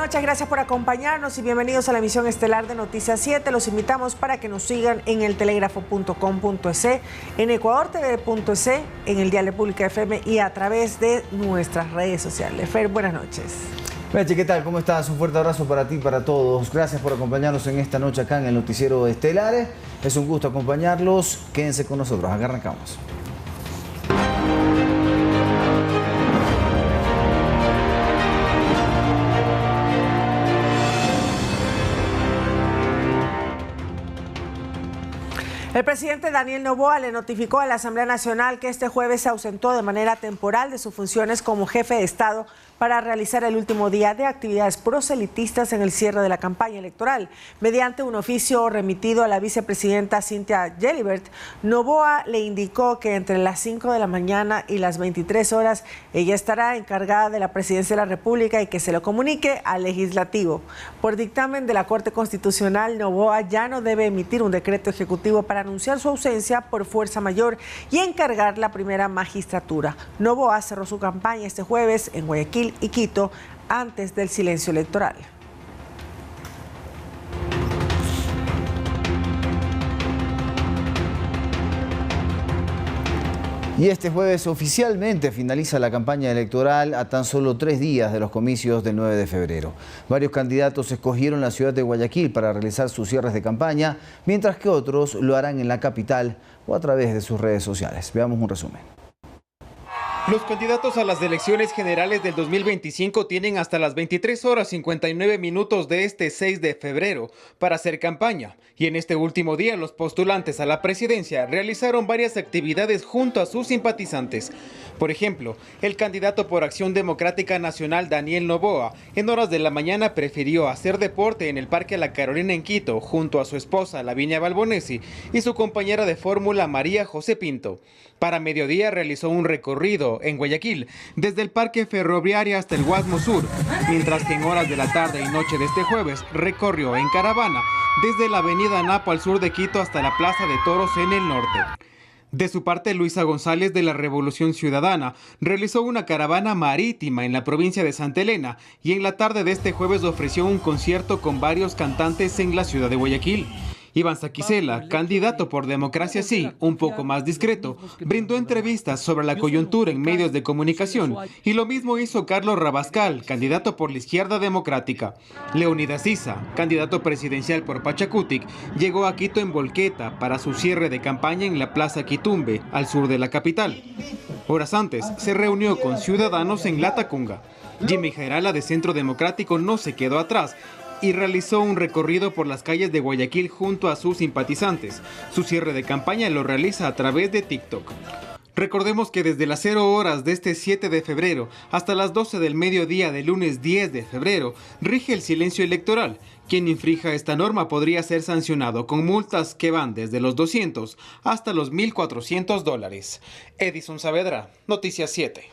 noches, gracias por acompañarnos y bienvenidos a la emisión estelar de Noticias 7. Los invitamos para que nos sigan en eltelégrafo.com.es, en ecuadortv.es, en el Dial República FM y a través de nuestras redes sociales. Fer, buenas noches. Meche, ¿qué tal? ¿Cómo estás? Un fuerte abrazo para ti y para todos. Gracias por acompañarnos en esta noche acá en el Noticiero Estelar. Es un gusto acompañarlos. Quédense con nosotros. Acá arrancamos. El presidente Daniel Noboa le notificó a la Asamblea Nacional que este jueves se ausentó de manera temporal de sus funciones como jefe de Estado para realizar el último día de actividades proselitistas en el cierre de la campaña electoral. Mediante un oficio remitido a la vicepresidenta Cynthia Gelibert, Noboa le indicó que entre las 5 de la mañana y las 23 horas ella estará encargada de la presidencia de la República y que se lo comunique al Legislativo. Por dictamen de la Corte Constitucional, Noboa ya no debe emitir un decreto ejecutivo para anunciar su ausencia por fuerza mayor y encargar la primera magistratura. Noboa cerró su campaña este jueves en Guayaquil y Quito antes del silencio electoral. Y este jueves oficialmente finaliza la campaña electoral a tan solo 3 días de los comicios del 9 de febrero. Varios candidatos escogieron la ciudad de Guayaquil para realizar sus cierres de campaña, mientras que otros lo harán en la capital o a través de sus redes sociales. Veamos un resumen. Los candidatos a las elecciones generales del 2025 tienen hasta las 23 horas 59 minutos de este 6 de febrero para hacer campaña. Y en este último día, los postulantes a la presidencia realizaron varias actividades junto a sus simpatizantes. Por ejemplo, el candidato por Acción Democrática Nacional, Daniel Noboa, en horas de la mañana prefirió hacer deporte en el Parque La Carolina en Quito, junto a su esposa, Lavinia Balbonesi, y su compañera de fórmula, María José Pinto. Para mediodía realizó un recorrido en Guayaquil, desde el Parque Ferroviario hasta el Guasmo Sur, mientras que en horas de la tarde y noche de este jueves recorrió en caravana desde la avenida Napo al sur de Quito hasta la Plaza de Toros en el norte. De su parte, Luisa González de la Revolución Ciudadana realizó una caravana marítima en la provincia de Santa Elena y en la tarde de este jueves ofreció un concierto con varios cantantes en la ciudad de Guayaquil. Iván Saquicela, candidato por Democracia Sí, un poco más discreto, brindó entrevistas sobre la coyuntura en medios de comunicación y lo mismo hizo Carlos Rabascal, candidato por la Izquierda Democrática. Leonidas Issa, candidato presidencial por Pachacutic, llegó a Quito en volqueta para su cierre de campaña en la Plaza Quitumbe, al sur de la capital. Horas antes, se reunió con ciudadanos en Latacunga. Jimmy Jairala, de Centro Democrático, no se quedó atrás y realizó un recorrido por las calles de Guayaquil junto a sus simpatizantes. Su cierre de campaña lo realiza a través de TikTok. Recordemos que desde las 0 horas de este 7 de febrero hasta las 12 del mediodía del lunes 10 de febrero rige el silencio electoral. Quien infrija esta norma podría ser sancionado con multas que van desde los $200 hasta los $1,400. Edison Saavedra, Noticias 7.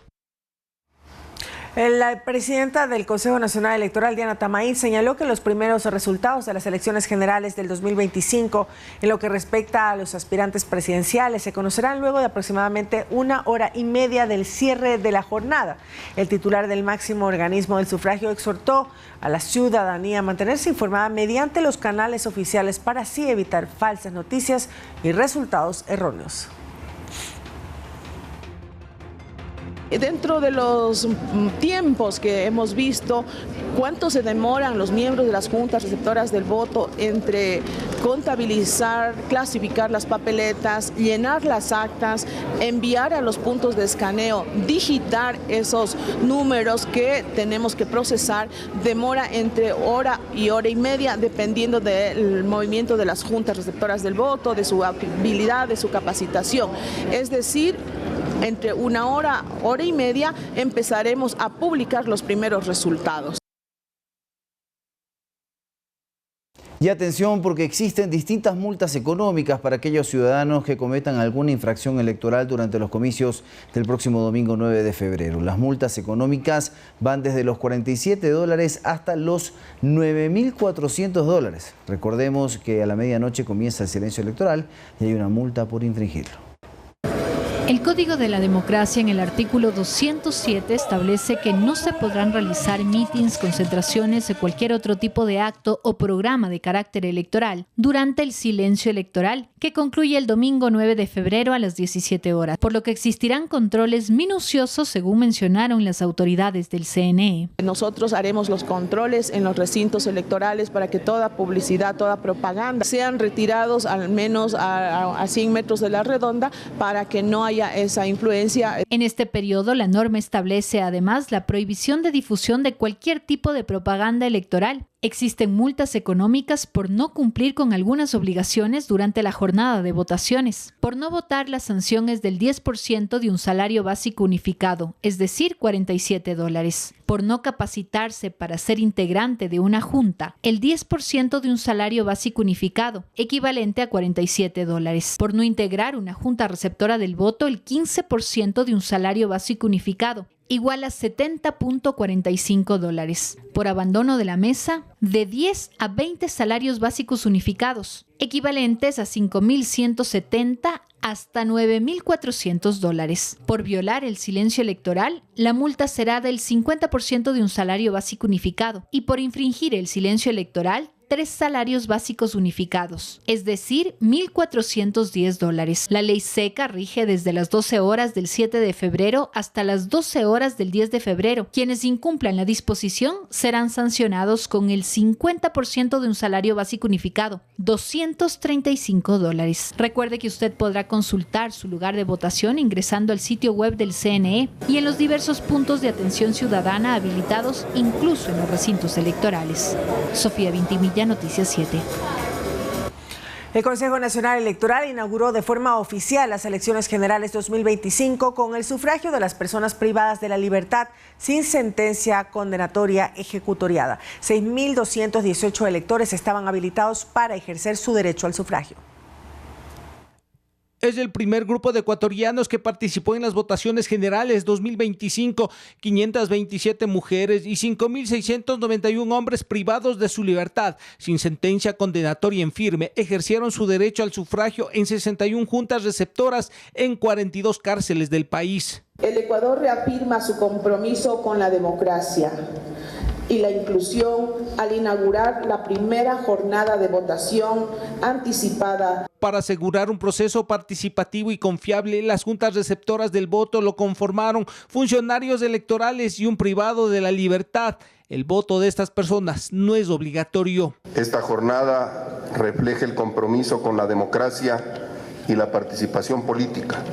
La presidenta del Consejo Nacional Electoral, Diana Tamaín, señaló que los primeros resultados de las elecciones generales del 2025, en lo que respecta a los aspirantes presidenciales, se conocerán luego de aproximadamente 1 hora y media del cierre de la jornada. El titular del máximo organismo del sufragio exhortó a la ciudadanía a mantenerse informada mediante los canales oficiales para así evitar falsas noticias y resultados erróneos. Dentro de los tiempos que hemos visto, cuánto se demoran los miembros de las juntas receptoras del voto entre contabilizar, clasificar las papeletas, llenar las actas, enviar a los puntos de escaneo, digitar esos números que tenemos que procesar, demora entre hora y hora y media dependiendo del movimiento de las juntas receptoras del voto, de su habilidad, de su capacitación. Es decir, entre 1 hora, hora y media, empezaremos a publicar los primeros resultados. Y atención, porque existen distintas multas económicas para aquellos ciudadanos que cometan alguna infracción electoral durante los comicios del próximo domingo 9 de febrero. Las multas económicas van desde los $47 hasta los $9.400. Recordemos que a la medianoche comienza el silencio electoral y hay una multa por infringirlo. El Código de la Democracia en el artículo 207 establece que no se podrán realizar mítines, concentraciones o cualquier otro tipo de acto o programa de carácter electoral durante el silencio electoral, que concluye el domingo 9 de febrero a las 17 horas, por lo que existirán controles minuciosos según mencionaron las autoridades del CNE. Nosotros haremos los controles en los recintos electorales para que toda publicidad, toda propaganda sean retirados al menos a 100 metros de la redonda para que no haya esa influencia. En este periodo, la norma establece además la prohibición de difusión de cualquier tipo de propaganda electoral. Existen multas económicas por no cumplir con algunas obligaciones durante la jornada de votaciones. Por no votar, la sanción es del 10% de un salario básico unificado, es decir, $47. Por no capacitarse para ser integrante de una junta, el 10% de un salario básico unificado, equivalente a $47. Por no integrar una junta receptora del voto, el 15% de un salario básico unificado, igual a $70.45. Por abandono de la mesa, de 10 a 20 salarios básicos unificados, equivalentes a $5.170 hasta $9.400. Por violar el silencio electoral, la multa será del 50% de un salario básico unificado y por infringir el silencio electoral, 3 salarios básicos unificados, es decir, $1.410. La ley seca rige desde las 12 horas del 7 de febrero hasta las 12 horas del 10 de febrero. Quienes incumplan la disposición serán sancionados con el 50% de un salario básico unificado, $235. Recuerde que usted podrá consultar su lugar de votación ingresando al sitio web del CNE y en los diversos puntos de atención ciudadana habilitados, incluso en los recintos electorales. Sofía Vintimilla, Noticias 7. El Consejo Nacional Electoral inauguró de forma oficial las elecciones generales 2025 con el sufragio de las personas privadas de la libertad sin sentencia condenatoria ejecutoriada. 6.218 electores estaban habilitados para ejercer su derecho al sufragio. Es el primer grupo de ecuatorianos que participó en las votaciones generales 2025, 527 mujeres y 5.691 hombres privados de su libertad, sin sentencia condenatoria en firme, ejercieron su derecho al sufragio en 61 juntas receptoras en 42 cárceles del país. El Ecuador reafirma su compromiso con la democracia y la inclusión al inaugurar la primera jornada de votación anticipada. Para asegurar un proceso participativo y confiable, las juntas receptoras del voto lo conformaron funcionarios electorales y un privado de la libertad. El voto de estas personas no es obligatorio. Esta jornada refleja el compromiso con la democracia y la participación política,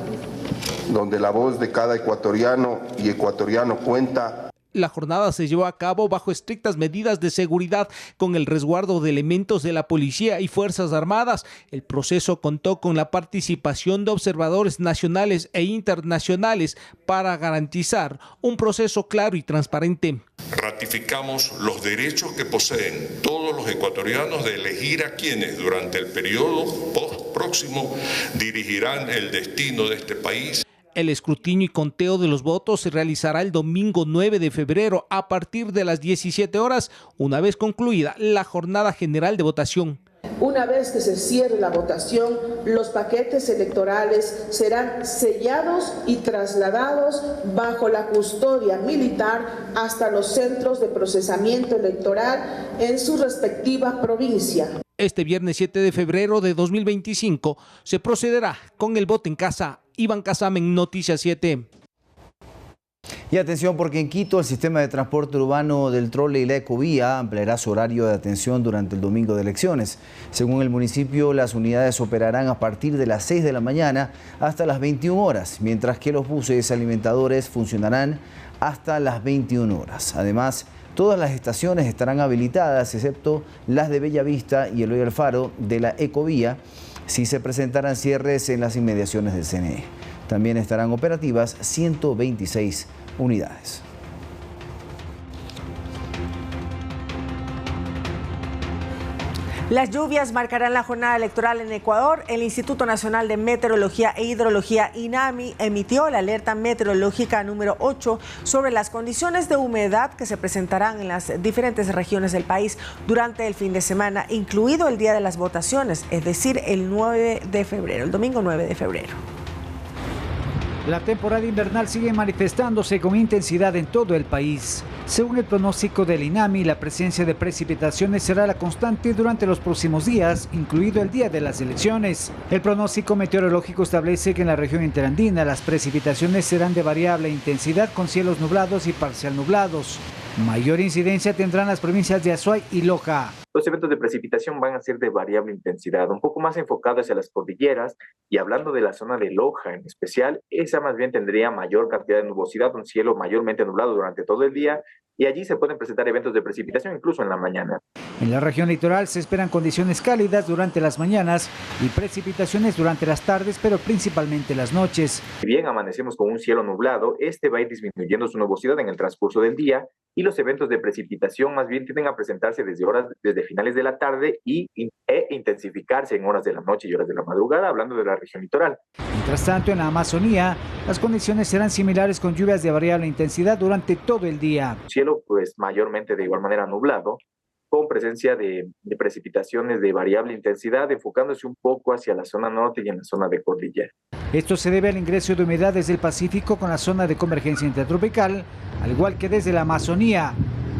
donde la voz de cada ecuatoriano y ecuatoriano cuenta. La jornada se llevó a cabo bajo estrictas medidas de seguridad con el resguardo de elementos de la policía y fuerzas armadas. El proceso contó con la participación de observadores nacionales e internacionales para garantizar un proceso claro y transparente. Ratificamos los derechos que poseen todos los ecuatorianos de elegir a quienes durante el periodo próximo dirigirán el destino de este país. El escrutinio y conteo de los votos se realizará el domingo 9 de febrero a partir de las 17 horas, una vez concluida la jornada general de votación. Una vez que se cierre la votación, los paquetes electorales serán sellados y trasladados bajo la custodia militar hasta los centros de procesamiento electoral en su respectiva provincia. Este viernes 7 de febrero de 2025 se procederá con el voto en casa. Iván Casamen, Noticias 7. Y atención, porque en Quito el sistema de transporte urbano del trole y la ecovía ampliará su horario de atención durante el domingo de elecciones. Según el municipio, las unidades operarán a partir de las 6 de la mañana hasta las 21 horas, mientras que los buses alimentadores funcionarán hasta las 21 horas. Además, todas las estaciones estarán habilitadas, excepto las de Bellavista y el Faro de la ecovía, si se presentarán cierres en las inmediaciones del CNE. También estarán operativas 126 unidades. Las lluvias marcarán la jornada electoral en Ecuador. El Instituto Nacional de Meteorología e Hidrología, INAMI, emitió la alerta meteorológica número 8 sobre las condiciones de humedad que se presentarán en las diferentes regiones del país durante el fin de semana, incluido el día de las votaciones, es decir, el 9 de febrero, el domingo 9 de febrero. La temporada invernal sigue manifestándose con intensidad en todo el país. Según el pronóstico del INAMI, la presencia de precipitaciones será la constante durante los próximos días, incluido el día de las elecciones. El pronóstico meteorológico establece que en la región interandina las precipitaciones serán de variable intensidad con cielos nublados y parcial nublados. Mayor incidencia tendrán las provincias de Azuay y Loja. Los eventos de precipitación van a ser de variable intensidad, un poco más enfocados hacia las cordilleras, y hablando de la zona de Loja en especial, esa más bien tendría mayor cantidad de nubosidad, un cielo mayormente nublado durante todo el día, y allí se pueden presentar eventos de precipitación incluso en la mañana. En la región litoral se esperan condiciones cálidas durante las mañanas y precipitaciones durante las tardes, pero principalmente las noches. Si bien amanecemos con un cielo nublado, este va a ir disminuyendo su nubosidad en el transcurso del día, y los eventos de precipitación más bien tienden a presentarse desde finales de la tarde e intensificarse en horas de la noche y horas de la madrugada, hablando de la región litoral. Mientras tanto, en la Amazonía, las condiciones serán similares con lluvias de variable intensidad durante todo el día. Cielo, pues, mayormente de igual manera nublado, con presencia de precipitaciones de variable intensidad, enfocándose un poco hacia la zona norte y en la zona de cordillera. Esto se debe al ingreso de humedad desde el Pacífico con la zona de convergencia intertropical, al igual que desde la Amazonía.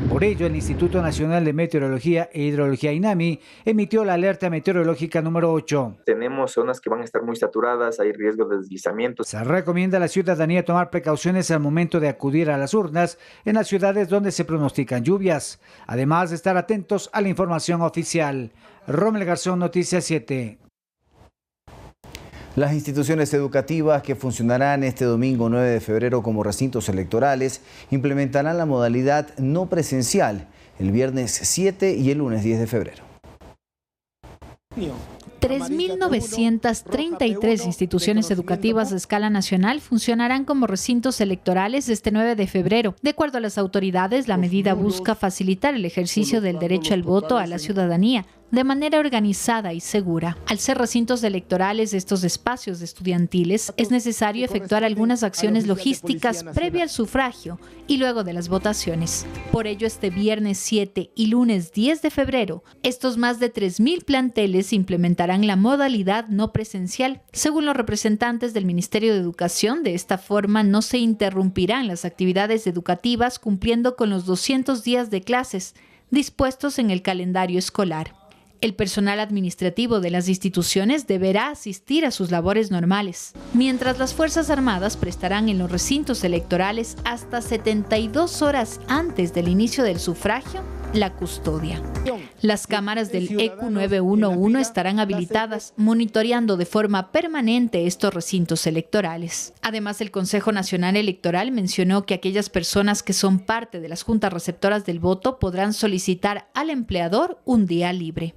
Por ello, el Instituto Nacional de Meteorología e Hidrología INAMI emitió la alerta meteorológica número 8. Tenemos zonas que van a estar muy saturadas, hay riesgo de deslizamientos. Se recomienda a la ciudadanía tomar precauciones al momento de acudir a las urnas en las ciudades donde se pronostican lluvias, además de estar atentos a la información oficial. Rommel Garzón, Noticias 7. Las instituciones educativas que funcionarán este domingo 9 de febrero como recintos electorales implementarán la modalidad no presencial el viernes 7 y el lunes 10 de febrero. 3.933 instituciones educativas a escala nacional funcionarán como recintos electorales este 9 de febrero. De acuerdo a las autoridades, la medida busca facilitar el ejercicio del derecho al voto a la ciudadanía de manera organizada y segura. Al ser recintos electorales de estos espacios estudiantiles, es necesario efectuar algunas acciones logísticas previa al sufragio y luego de las votaciones. Por ello, este viernes 7 y lunes 10 de febrero, estos más de 3.000 planteles implementarán la modalidad no presencial. Según los representantes del Ministerio de Educación, de esta forma no se interrumpirán las actividades educativas, cumpliendo con los 200 días de clases dispuestos en el calendario escolar. El personal administrativo de las instituciones deberá asistir a sus labores normales, mientras las Fuerzas Armadas prestarán en los recintos electorales hasta 72 horas antes del inicio del sufragio la custodia. Las cámaras del EQ 911 estarán habilitadas, monitoreando de forma permanente estos recintos electorales. Además, el Consejo Nacional Electoral mencionó que aquellas personas que son parte de las juntas receptoras del voto podrán solicitar al empleador un día libre.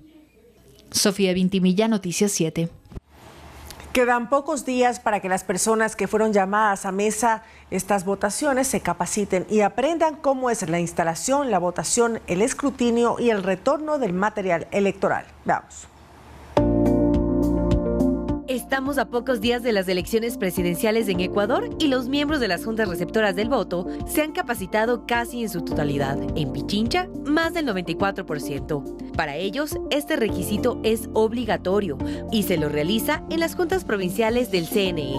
Sofía Vintimilla, Noticias 7. Quedan pocos días para que las personas que fueron llamadas a mesa estas votaciones se capaciten y aprendan cómo es la instalación, la votación, el escrutinio y el retorno del material electoral. Veamos. Estamos a pocos días de las elecciones presidenciales en Ecuador y los miembros de las juntas receptoras del voto se han capacitado casi en su totalidad. En Pichincha, más del 94%. Para ellos, este requisito es obligatorio y se lo realiza en las juntas provinciales del CNE.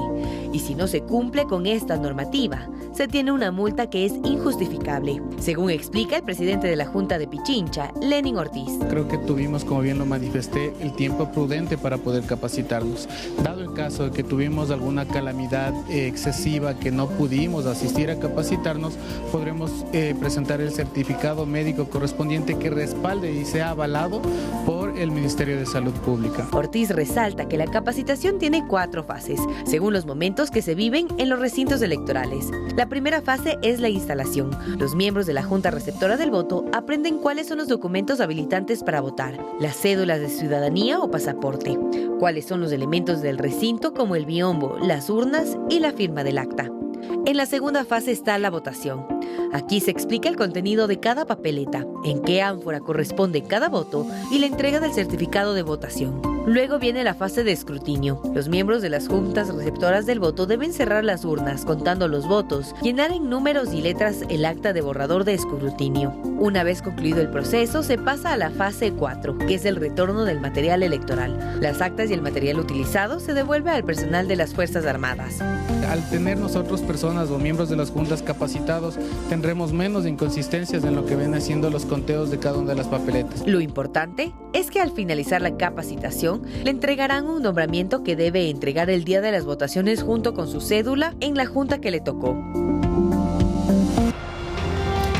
Y si no se cumple con esta normativa, se tiene una multa que es injustificable, según explica el presidente de la Junta de Pichincha, Lenin Ortiz. Creo que tuvimos, como bien lo manifesté, el tiempo prudente para poder capacitarnos. Dado el caso de que tuvimos alguna calamidad excesiva que no pudimos asistir a capacitarnos, podremos presentar el certificado médico correspondiente que respalde y sea avalado por el Ministerio de Salud Pública. Ortiz resalta que la capacitación tiene 4 fases, según los momentos que se viven en los recintos electorales. La primera fase es la instalación. Los miembros de la Junta Receptora del Voto aprenden cuáles son los documentos habilitantes para votar, las cédulas de ciudadanía o pasaporte, cuáles son los elementos del recinto como el biombo, las urnas y la firma del acta. En la segunda fase está la votación. Aquí se explica el contenido de cada papeleta, en qué ánfora corresponde cada voto y la entrega del certificado de votación. Luego viene la fase de escrutinio. Los miembros de las juntas receptoras del voto deben cerrar las urnas contando los votos, llenar en números y letras el acta de borrador de escrutinio. Una vez concluido el proceso, se pasa a la fase 4, que es el retorno del material electoral. Las actas y el material utilizado se devuelve al personal de las Fuerzas Armadas. al tener nosotros personas o miembros de las juntas capacitados, tendremos menos inconsistencias en lo que ven haciendo los conteos de cada una de las papeletas. Lo importante es que al finalizar la capacitación le entregarán un nombramiento que debe entregar el día de las votaciones junto con su cédula en la junta que le tocó.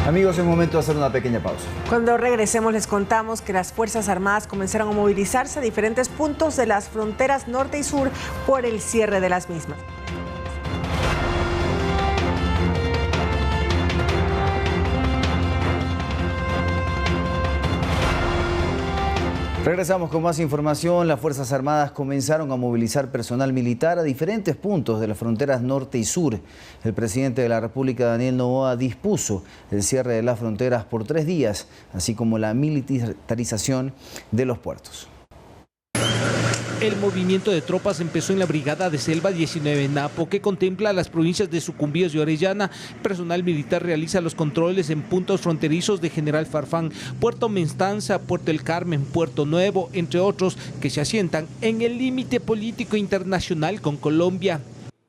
Amigos, es momento de hacer una pequeña pausa. Cuando regresemos les contamos que las Fuerzas Armadas comenzaron a movilizarse a diferentes puntos de las fronteras norte y sur por el cierre de las mismas. Regresamos con más información. Las Fuerzas Armadas comenzaron a movilizar personal militar a diferentes puntos de las fronteras norte y sur. El presidente de la República, Daniel Noboa, dispuso el cierre de las fronteras por 3 días, así como la militarización de los puertos. El movimiento de tropas empezó en la Brigada de Selva 19 Napo, que contempla las provincias de Sucumbíos y Orellana. Personal militar realiza los controles en puntos fronterizos de General Farfán, Puerto Mestanza, Puerto El Carmen, Puerto Nuevo, entre otros, que se asientan en el límite político internacional con Colombia.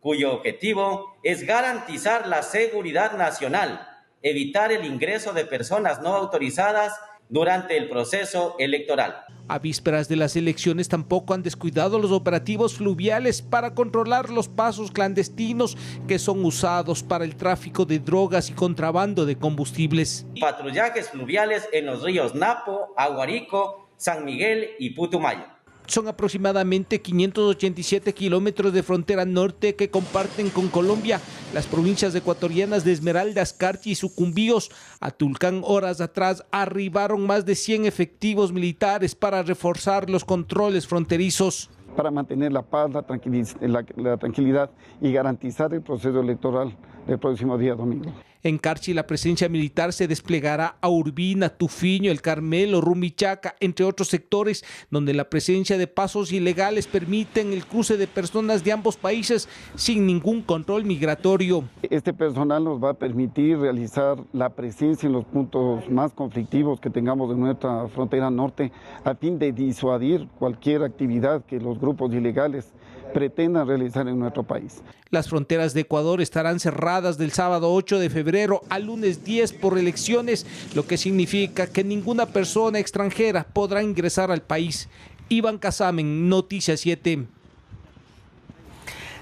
Cuyo objetivo es garantizar la seguridad nacional, evitar el ingreso de personas no autorizadas durante el proceso electoral. A vísperas de las elecciones tampoco han descuidado los operativos fluviales para controlar los pasos clandestinos que son usados para el tráfico de drogas y contrabando de combustibles. Patrullajes fluviales en los ríos Napo, Aguarico, San Miguel y Putumayo. Son aproximadamente 587 kilómetros de frontera norte que comparten con Colombia las provincias ecuatorianas de Esmeraldas, Carchi y Sucumbíos. A Tulcán, horas atrás, arribaron más de 100 efectivos militares para reforzar los controles fronterizos. Para mantener la paz, la tranquilidad y garantizar el proceso electoral del próximo día domingo. En Carchi la presencia militar se desplegará a Urbina, Tufiño, El Carmelo, Rumichaca, entre otros sectores donde la presencia de pasos ilegales permiten el cruce de personas de ambos países sin ningún control migratorio. Este personal nos va a permitir realizar la presencia en los puntos más conflictivos que tengamos en nuestra frontera norte a fin de disuadir cualquier actividad que los grupos ilegales pretendan realizar en nuestro país. Las fronteras de Ecuador estarán cerradas del sábado 8 de febrero al lunes 10 por elecciones, lo que significa que ninguna persona extranjera podrá ingresar al país. Iván Casamen, Noticias 7.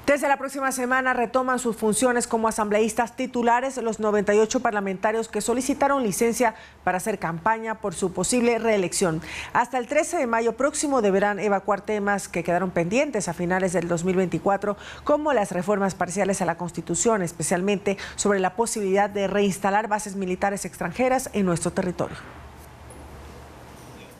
Desde la próxima semana retoman sus funciones como asambleístas titulares los 98 parlamentarios que solicitaron licencia para hacer campaña por su posible reelección. Hasta el 13 de mayo próximo deberán evacuar temas que quedaron pendientes a finales del 2024, como las reformas parciales a la Constitución, especialmente sobre la posibilidad de reinstalar bases militares extranjeras en nuestro territorio.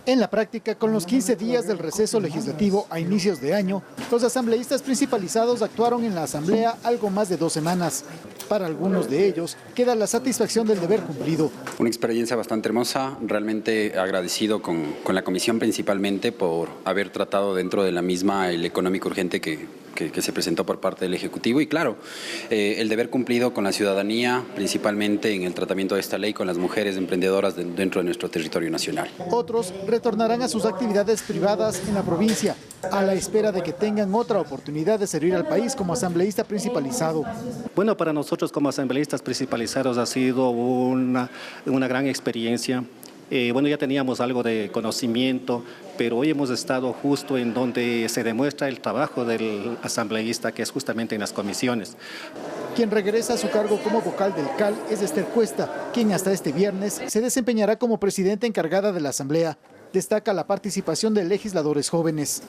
En la práctica, con los 15 días del receso legislativo a inicios de año, los asambleístas principalizados actuaron en la Asamblea algo más de 2 semanas. Para algunos de ellos, queda la satisfacción del deber cumplido. Una experiencia bastante hermosa, realmente agradecido con la comisión principalmente por haber tratado dentro de la misma el económico urgente que se presentó por parte del Ejecutivo y claro, el deber cumplido con la ciudadanía, principalmente en el tratamiento de esta ley con las mujeres emprendedoras dentro de nuestro territorio nacional. Otros retornarán a sus actividades privadas en la provincia, a la espera de que tengan otra oportunidad de servir al país como asambleísta principalizado. Bueno, para nosotros como asambleístas principalizados ha sido una gran experiencia. Bueno, ya teníamos algo de conocimiento, pero hoy hemos estado justo en donde se demuestra el trabajo del asambleísta, que es justamente en las comisiones. Quien regresa a su cargo como vocal del CAL es Esther Cuesta, quien hasta este viernes se desempeñará como presidenta encargada de la Asamblea. Destaca la participación de legisladores jóvenes.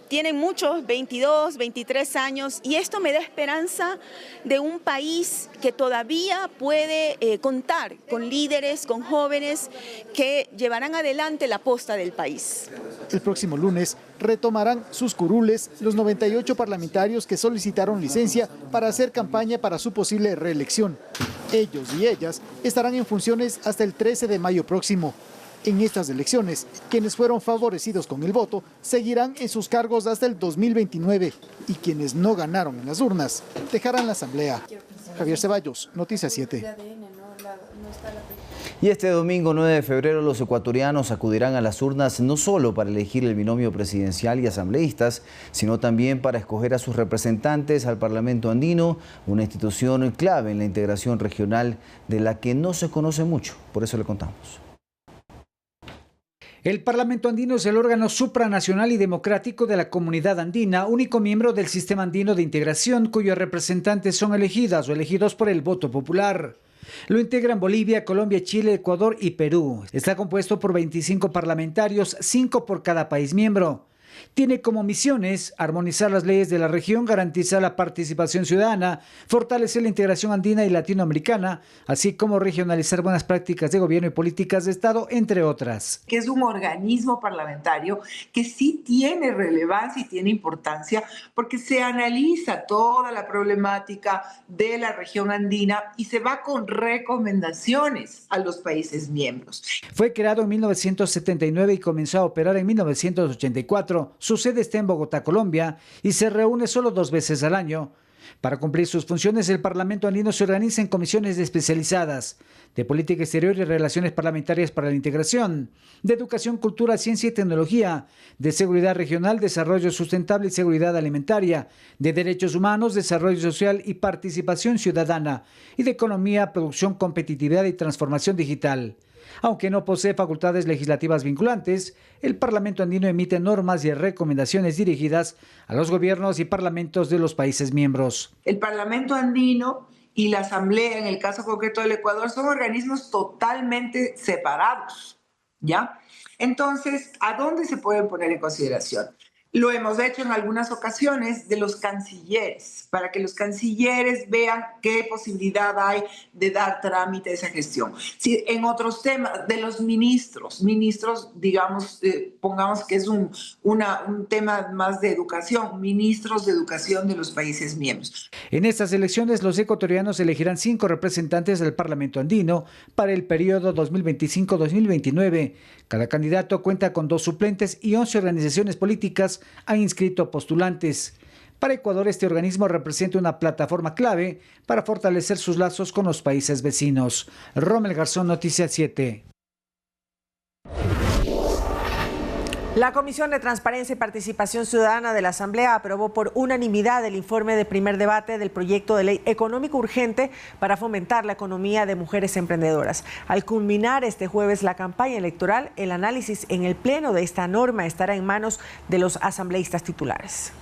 Tienen muchos, 22, 23 años, y esto me da esperanza de un país que todavía puede contar con líderes, con jóvenes que llevarán adelante la posta del país. El próximo lunes retomarán sus curules los 98 parlamentarios que solicitaron licencia para hacer campaña para su posible reelección. Ellos y ellas estarán en funciones hasta el 13 de mayo próximo. En estas elecciones, quienes fueron favorecidos con el voto seguirán en sus cargos hasta el 2029 y quienes no ganaron en las urnas dejarán la Asamblea. Javier Ceballos, Noticias 7. Y este domingo 9 de febrero los ecuatorianos acudirán a las urnas no solo para elegir el binomio presidencial y asambleístas, sino también para escoger a sus representantes al Parlamento andino, una institución clave en la integración regional de la que no se conoce mucho. Por eso le contamos. El Parlamento andino es el órgano supranacional y democrático de la comunidad andina, único miembro del sistema andino de integración cuyos representantes son elegidas o elegidos por el voto popular. Lo integran Bolivia, Colombia, Chile, Ecuador y Perú. Está compuesto por 25 parlamentarios, 5 por cada país miembro. Tiene como misiones armonizar las leyes de la región, garantizar la participación ciudadana, fortalecer la integración andina y latinoamericana, así como regionalizar buenas prácticas de gobierno y políticas de Estado, entre otras. Que es un organismo parlamentario que sí tiene relevancia y tiene importancia porque se analiza toda la problemática de la región andina y se va con recomendaciones a los países miembros. Fue creado en 1979 y comenzó a operar en 1984. Su sede está en Bogotá, Colombia, y se reúne solo 2 veces al año. Para cumplir sus funciones, el Parlamento andino se organiza en comisiones especializadas de política exterior y relaciones parlamentarias para la integración, de educación, cultura, ciencia y tecnología, de seguridad regional, desarrollo sustentable y seguridad alimentaria, de derechos humanos, desarrollo social y participación ciudadana, y de economía, producción, competitividad y transformación digital. Aunque no posee facultades legislativas vinculantes, el Parlamento andino emite normas y recomendaciones dirigidas a los gobiernos y parlamentos de los países miembros. El Parlamento andino y la Asamblea, en el caso concreto del Ecuador, son organismos totalmente separados, ¿ya? Entonces, ¿a dónde se pueden poner en consideración? Lo hemos hecho en algunas ocasiones de los cancilleres, para que los cancilleres vean qué posibilidad hay de dar trámite a esa gestión. Si en otros temas, de los ministros, digamos, pongamos que es un tema más de educación, ministros de educación de los países miembros. En estas elecciones, los ecuatorianos elegirán 5 representantes del Parlamento andino para el periodo 2025-2029. Cada candidato cuenta con 2 suplentes y 11 organizaciones políticas han inscrito postulantes. Para Ecuador, este organismo representa una plataforma clave para fortalecer sus lazos con los países vecinos. Rommel Garzón, Noticias 7. La Comisión de Transparencia y Participación Ciudadana de la Asamblea aprobó por unanimidad el informe de primer debate del proyecto de ley económico urgente para fomentar la economía de mujeres emprendedoras. Al culminar este jueves la campaña electoral, el análisis en el pleno de esta norma estará en manos de los asambleístas titulares.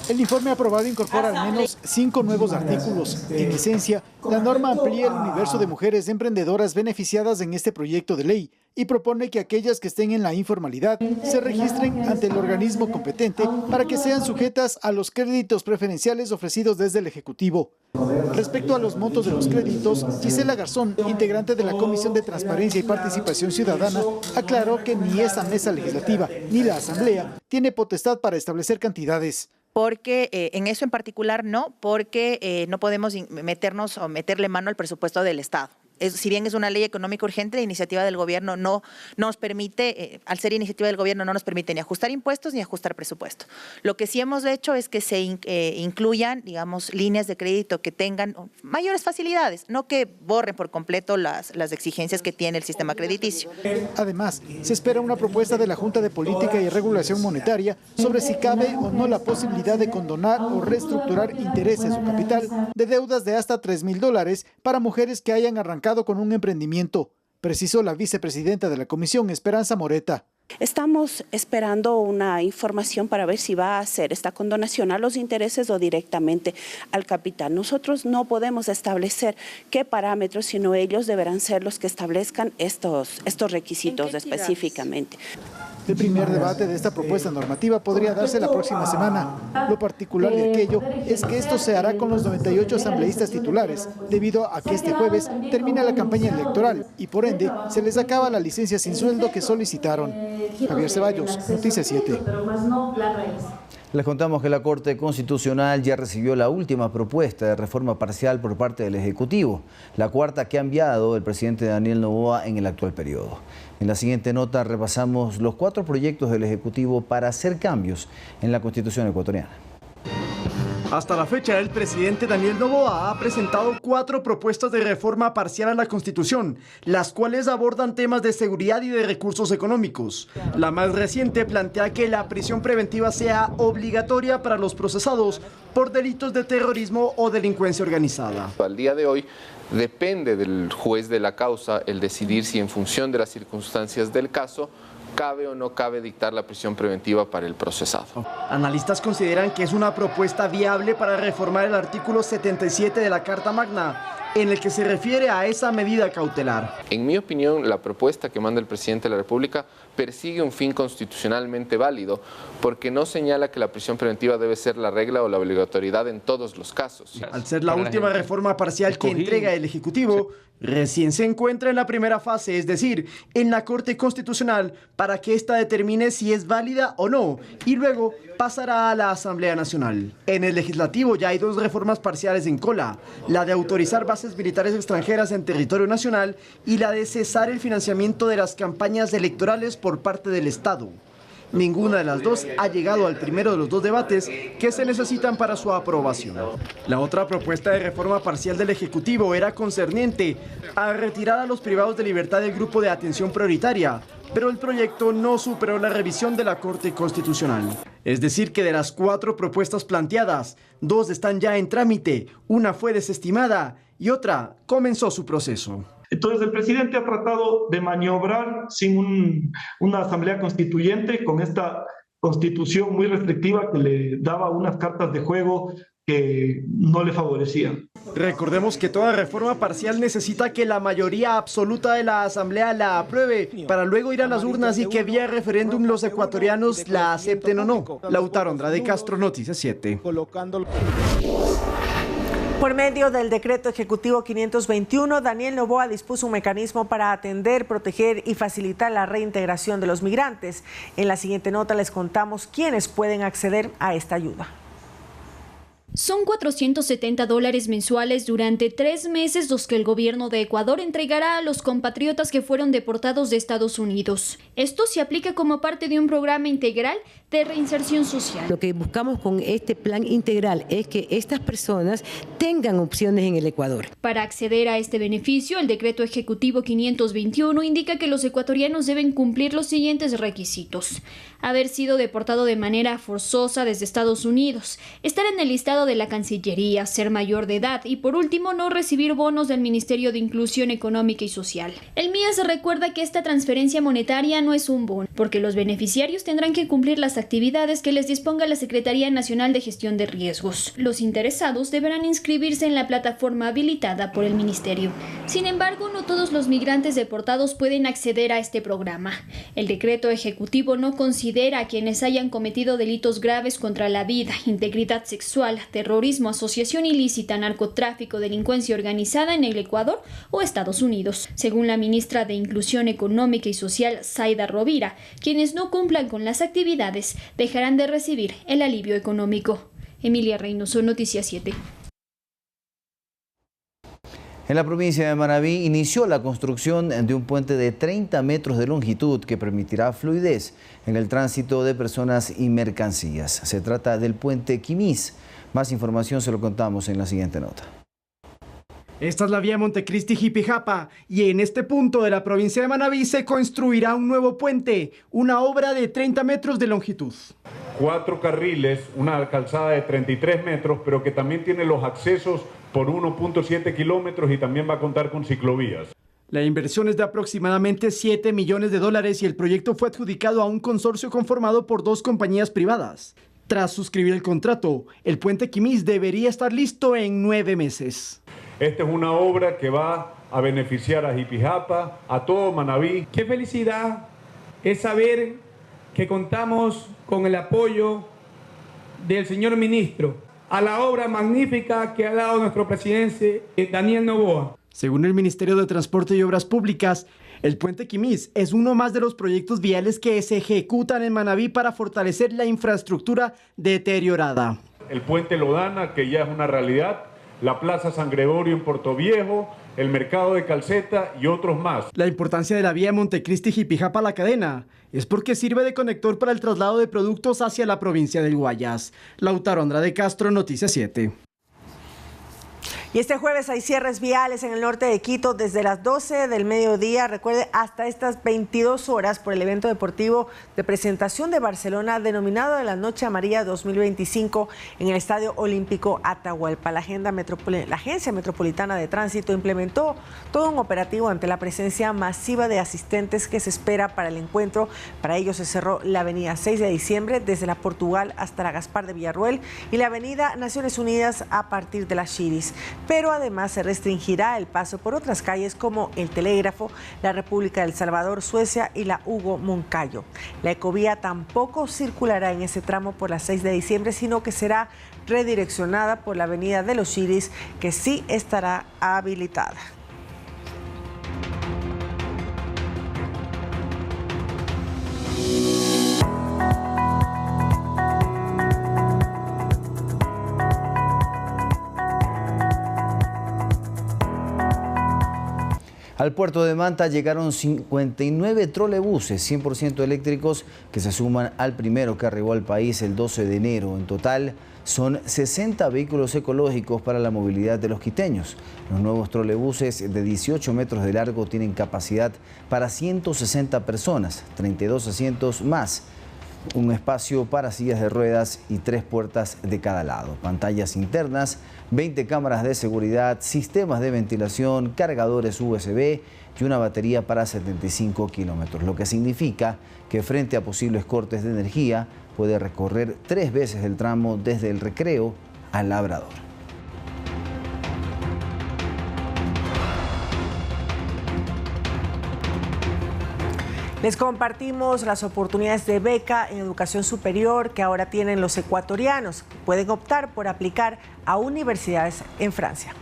El informe aprobado incorpora al menos 5 nuevos artículos. En esencia, la norma amplía el universo de mujeres emprendedoras beneficiadas en este proyecto de ley y propone que aquellas que estén en la informalidad se registren ante el organismo competente para que sean sujetas a los créditos preferenciales ofrecidos desde el Ejecutivo. Respecto a los montos de los créditos, Gisela Garzón, integrante de la Comisión de Transparencia y Participación Ciudadana, aclaró que ni esa mesa legislativa ni la Asamblea tiene potestad para establecer cantidades. Porque en eso en particular no, porque no podemos meternos o meterle mano al presupuesto del Estado. Si bien es una ley económica urgente, la iniciativa del gobierno no nos permite, al ser iniciativa del gobierno, no nos permite ni ajustar impuestos ni ajustar presupuesto. Lo que sí hemos hecho es que se incluyan, digamos, líneas de crédito que tengan mayores facilidades, no que borren por completo las exigencias que tiene el sistema crediticio. Además, se espera una propuesta de la Junta de Política y Regulación Monetaria sobre si cabe o no la posibilidad de condonar o reestructurar intereses o capital de deudas de hasta $3.000 para mujeres que hayan arrancado con un emprendimiento, precisó la vicepresidenta de la Comisión, Esperanza Moreta. Estamos esperando una información para ver si va a hacer esta condonación a los intereses o directamente al capital. Nosotros no podemos establecer qué parámetros, sino ellos deberán ser los que establezcan estos requisitos específicamente. El primer debate de esta propuesta normativa podría darse la próxima semana. Lo particular de aquello es que esto se hará con los 98 asambleístas titulares, debido a que este jueves termina la campaña electoral y por ende se les acaba la licencia sin sueldo que solicitaron. Javier Ceballos, Noticias 7. Les contamos que la Corte Constitucional ya recibió la última propuesta de reforma parcial por parte del Ejecutivo, la cuarta que ha enviado el presidente Daniel Noboa en el actual periodo. En la siguiente nota repasamos los 4 proyectos del Ejecutivo para hacer cambios en la Constitución ecuatoriana. Hasta la fecha, el presidente Daniel Noboa ha presentado 4 propuestas de reforma parcial a la Constitución, las cuales abordan temas de seguridad y de recursos económicos. La más reciente plantea que la prisión preventiva sea obligatoria para los procesados por delitos de terrorismo o delincuencia organizada. Al día de hoy, depende del juez de la causa el decidir si en función de las circunstancias del caso cabe o no cabe dictar la prisión preventiva para el procesado. Analistas consideran que es una propuesta viable para reformar el artículo 77 de la Carta Magna, en el que se refiere a esa medida cautelar. En mi opinión, la propuesta que manda el presidente de la República persigue un fin constitucionalmente válido porque no señala que la prisión preventiva debe ser la regla o la obligatoriedad en todos los casos. Al ser la última reforma parcial que entrega el Ejecutivo, recién se encuentra en la primera fase, es decir, en la Corte Constitucional, para que ésta determine si es válida o no, y luego pasará a la Asamblea Nacional. En el Legislativo ya hay 2 reformas parciales en cola, la de autorizar bases militares extranjeras en territorio nacional y la de cesar el financiamiento de las campañas electorales por parte del Estado. Ninguna de las 2 ha llegado al primero de los 2 debates que se necesitan para su aprobación. La otra propuesta de reforma parcial del Ejecutivo era concerniente a retirar a los privados de libertad del grupo de atención prioritaria, pero el proyecto no superó la revisión de la Corte Constitucional. Es decir, que de las 4 propuestas planteadas, 2 están ya en trámite, una fue desestimada y otra comenzó su proceso. Entonces el presidente ha tratado de maniobrar sin una asamblea constituyente con esta constitución muy restrictiva que le daba unas cartas de juego que no le favorecían. Recordemos que toda reforma parcial necesita que la mayoría absoluta de la asamblea la apruebe para luego ir a las urnas y que vía referéndum los ecuatorianos la acepten o no. Lautaro Andrade Castro, Noticias 7. Por medio del decreto ejecutivo 521, Daniel Noboa dispuso un mecanismo para atender, proteger y facilitar la reintegración de los migrantes. En la siguiente nota les contamos quiénes pueden acceder a esta ayuda. Son $470 mensuales durante 3 meses los que el gobierno de Ecuador entregará a los compatriotas que fueron deportados de Estados Unidos. Esto se aplica como parte de un programa integral de reinserción social. Lo que buscamos con este plan integral es que estas personas tengan opciones en el Ecuador. Para acceder a este beneficio, el decreto ejecutivo 521 indica que los ecuatorianos deben cumplir los siguientes requisitos: haber sido deportado de manera forzosa desde Estados Unidos, estar en el listado de la Cancillería, ser mayor de edad y, por último, no recibir bonos del Ministerio de Inclusión Económica y Social. El MIES recuerda que esta transferencia monetaria no es un bono, porque los beneficiarios tendrán que cumplir las actividades que les disponga la Secretaría Nacional de Gestión de Riesgos. Los interesados deberán inscribirse en la plataforma habilitada por el Ministerio. Sin embargo, no todos los migrantes deportados pueden acceder a este programa. El decreto ejecutivo no considera a quienes hayan cometido delitos graves contra la vida, integridad sexual, terrorismo, asociación ilícita, narcotráfico, delincuencia organizada en el Ecuador o Estados Unidos. Según la ministra de Inclusión Económica y Social, Zaida Rovira, quienes no cumplan con las actividades dejarán de recibir el alivio económico. Emilia Reynoso, Noticias 7. En la provincia de Manabí inició la construcción de un puente de 30 metros de longitud que permitirá fluidez en el tránsito de personas y mercancías. Se trata del puente Quimís. Más información se lo contamos en la siguiente nota. Esta es la vía Montecristi-Jipijapa y en este punto de la provincia de Manabí se construirá un nuevo puente, una obra de 30 metros de longitud. 4 carriles, una calzada de 33 metros, pero que también tiene los accesos por 1.7 kilómetros y también va a contar con ciclovías. La inversión es de aproximadamente $7 millones y el proyecto fue adjudicado a un consorcio conformado por 2 compañías privadas. Tras suscribir el contrato, el puente Quimís debería estar listo en 9 meses. Esta es una obra que va a beneficiar a Jipijapa, a todo Manabí. Qué felicidad es saber que contamos con el apoyo del señor ministro a la obra magnífica que ha dado nuestro presidente Daniel Noboa. Según el Ministerio de Transporte y Obras Públicas, el puente Quimís es uno más de los proyectos viales que se ejecutan en Manabí para fortalecer la infraestructura deteriorada. El puente Lodana, que ya es una realidad, la Plaza San Gregorio en Portoviejo, el Mercado de Calceta y otros más. La importancia de la vía Montecristi-Jipijapa La Cadena es porque sirve de conector para el traslado de productos hacia la provincia del Guayas. Lautaro Andrade Castro, Noticias 7. Y este jueves hay cierres viales en el norte de Quito desde las 12 del mediodía, recuerde, hasta estas 22 horas por el evento deportivo de presentación de Barcelona denominado de la Noche Amarilla 2025 en el Estadio Olímpico Atahualpa. La Agencia Metropolitana de Tránsito implementó todo un operativo ante la presencia masiva de asistentes que se espera para el encuentro. Para ello se cerró la avenida 6 de diciembre desde la Portugal hasta la Gaspar de Villarroel y la avenida Naciones Unidas a partir de las Chiris. Pero además se restringirá el paso por otras calles como el Telégrafo, la República del Salvador, Suecia y la Hugo Moncayo. La ecovía tampoco circulará en ese tramo por la 6 de diciembre, sino que será redireccionada por la avenida de los Chiris, que sí estará habilitada. Al puerto de Manta llegaron 59 trolebuses 100% eléctricos que se suman al primero que arribó al país el 12 de enero. En total son 60 vehículos ecológicos para la movilidad de los quiteños. Los nuevos trolebuses de 18 metros de largo tienen capacidad para 160 personas, 32 asientos más, un espacio para sillas de ruedas y 3 puertas de cada lado, pantallas internas, 20 cámaras de seguridad, sistemas de ventilación, cargadores USB y una batería para 75 kilómetros, lo que significa que frente a posibles cortes de energía puede recorrer 3 veces el tramo desde el Recreo al Labrador. Les compartimos las oportunidades de beca en educación superior que ahora tienen los ecuatorianos, que pueden optar por aplicar a universidades en Francia.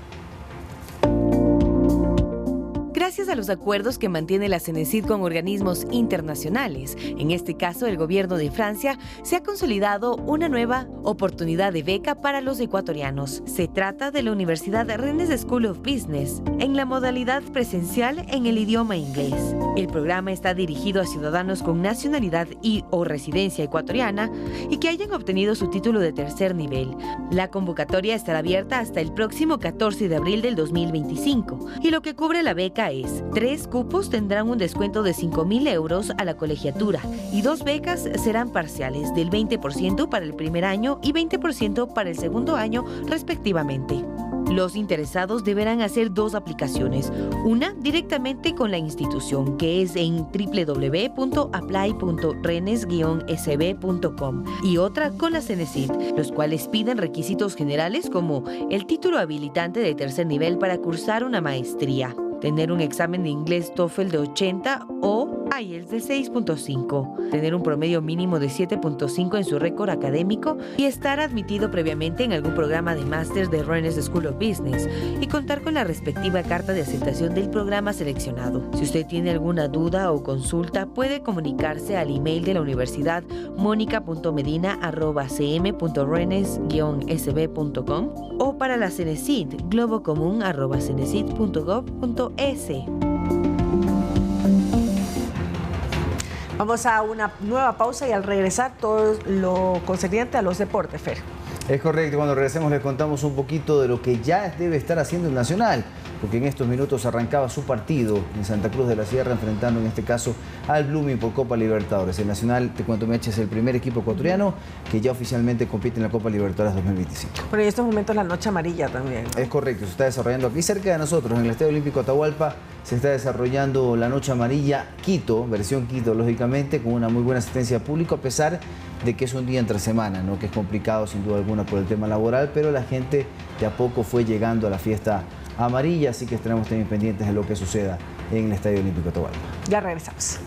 Gracias a los acuerdos que mantiene la CENESID con organismos internacionales, en este caso el gobierno de Francia, se ha consolidado una nueva oportunidad de beca para los ecuatorianos. Se trata de la Universidad Rennes School of Business, en la modalidad presencial en el idioma inglés. El programa está dirigido a ciudadanos con nacionalidad y o residencia ecuatoriana y que hayan obtenido su título de tercer nivel. La convocatoria estará abierta hasta el próximo 14 de abril del 2025 y lo que cubre la beca es 3 cupos tendrán un descuento de 5.000 euros a la colegiatura y 2 becas serán parciales del 20% para el primer año y 20% para el segundo año respectivamente. Los interesados deberán hacer 2 aplicaciones, una directamente con la institución, que es en www.apply.rennes-sb.com, y otra con la CENESID, los cuales piden requisitos generales como el título habilitante de tercer nivel para cursar una maestría, tener un examen de inglés TOEFL de 80 o IELTS de 6.5, tener un promedio mínimo de 7.5 en su récord académico y estar admitido previamente en algún programa de máster de Rennes School of Business y contar con la respectiva carta de aceptación del programa seleccionado. Si usted tiene alguna duda o consulta, puede comunicarse al email de la universidad monica.medina@cm.rennes-sb.com o para la CENESID globocomún@cenesid.gov.es. Vamos a una nueva pausa y al regresar todo lo concerniente a los deportes, Fer. Es correcto, cuando regresemos les contamos un poquito de lo que ya debe estar haciendo el Nacional, porque en estos minutos arrancaba su partido en Santa Cruz de la Sierra, enfrentando en este caso al Blooming por Copa Libertadores. El Nacional, te cuento, Meche, es el primer equipo ecuatoriano que ya oficialmente compite en la Copa Libertadores 2025. Pero en estos momentos la Noche Amarilla también, ¿no? Es correcto, se está desarrollando aquí cerca de nosotros, en el Estadio Olímpico Atahualpa, se está desarrollando la Noche Amarilla Quito, versión Quito, lógicamente, con una muy buena asistencia de público, a pesar de que es un día entre semana, ¿no? Que es complicado sin duda alguna por el tema laboral, pero la gente de a poco fue llegando a la fiesta amarilla, así que estaremos también pendientes de lo que suceda en el Estadio Olímpico Atahualpa. Ya regresamos.